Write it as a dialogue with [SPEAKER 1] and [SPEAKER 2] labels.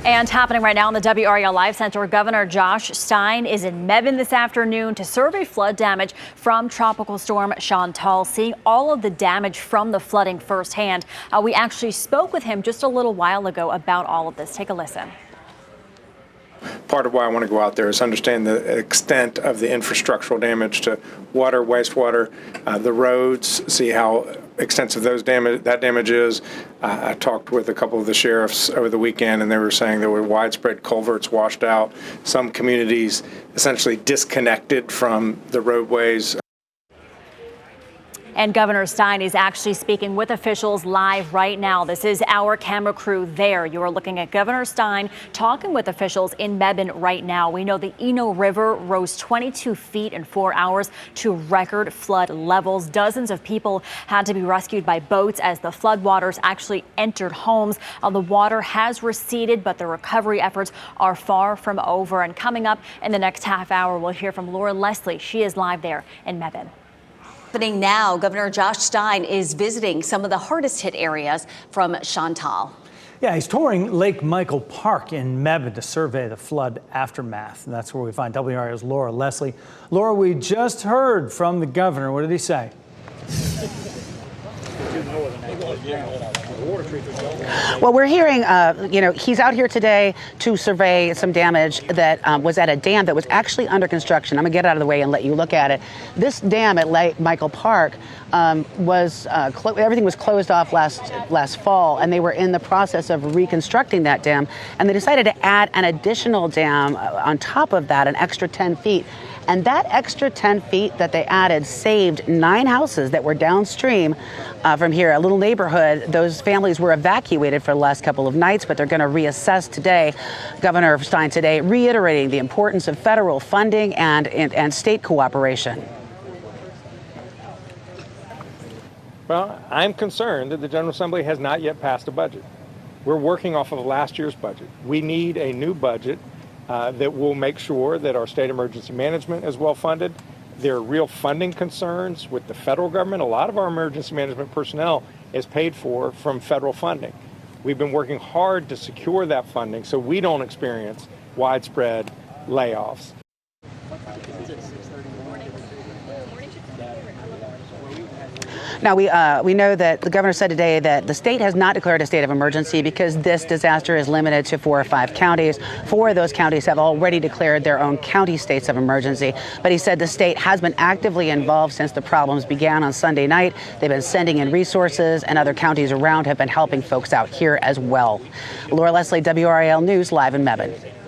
[SPEAKER 1] And happening right now in the WRAL Live Center, Governor Josh Stein is in Mebane this afternoon to survey flood damage from Tropical Storm Chantal, seeing all of the damage from the flooding firsthand. We actually spoke with him just a little while ago about all of this. Take a listen.
[SPEAKER 2] Part of why I want to go out there is understand the extent of the infrastructural damage to water, wastewater, the roads, see how extensive that damage is. I talked with a couple of the sheriffs over the weekend, and they were saying there were widespread culverts washed out, some communities essentially disconnected from the roadways.
[SPEAKER 1] And Governor Stein is actually speaking with officials live right now. This is our camera crew there. You are looking at Governor Stein talking with officials in Mebane right now. We know the Eno River rose 22 feet in 4 hours to record flood levels. Dozens of people had to be rescued by boats as the floodwaters actually entered homes. The water has receded, but the recovery efforts are far from over. And coming up in the next half hour, we'll hear from Laura Leslie. She is live there in Mebane.
[SPEAKER 3] Happening now, Governor Josh Stein is visiting some of the hardest hit areas from Chantal.
[SPEAKER 4] Yeah, he's touring Lake Michael Park in Mebane to survey the flood aftermath. And that's where we find WRAL's Laura Leslie. Laura, we just heard from the governor. What did he say?
[SPEAKER 5] Well, we're hearing, he's out here today to survey some damage that was at a dam that was actually under construction. I'm going to get out of the way and let you look at it. This dam at Lake Michael Park everything was closed off last fall, and they were in the process of reconstructing that dam. And they decided to add an additional dam on top of that, an extra 10 feet. And that extra 10 feet that they added saved 9 houses that were downstream from here, a little neighborhood. Those families were evacuated for the last couple of nights, but they're going to reassess today. Governor Stein today reiterating the importance of federal funding and state cooperation.
[SPEAKER 2] Well, I'm concerned that the General Assembly has not yet passed a budget. We're working off of last year's budget. We need a new budget that will make sure that our state emergency management is well funded. There are real funding concerns with the federal government. A lot of our emergency management personnel is paid for from federal funding. We've been working hard to secure that funding so we don't experience widespread layoffs.
[SPEAKER 5] Now, we know that the governor said today that the state has not declared a state of emergency because this disaster is limited to 4 or 5 counties. 4 of those counties have already declared their own county states of emergency. But he said the state has been actively involved since the problems began on Sunday night. They've been sending in resources, and other counties around have been helping folks out here as well. Laura Leslie, WRAL News, live in Mebane.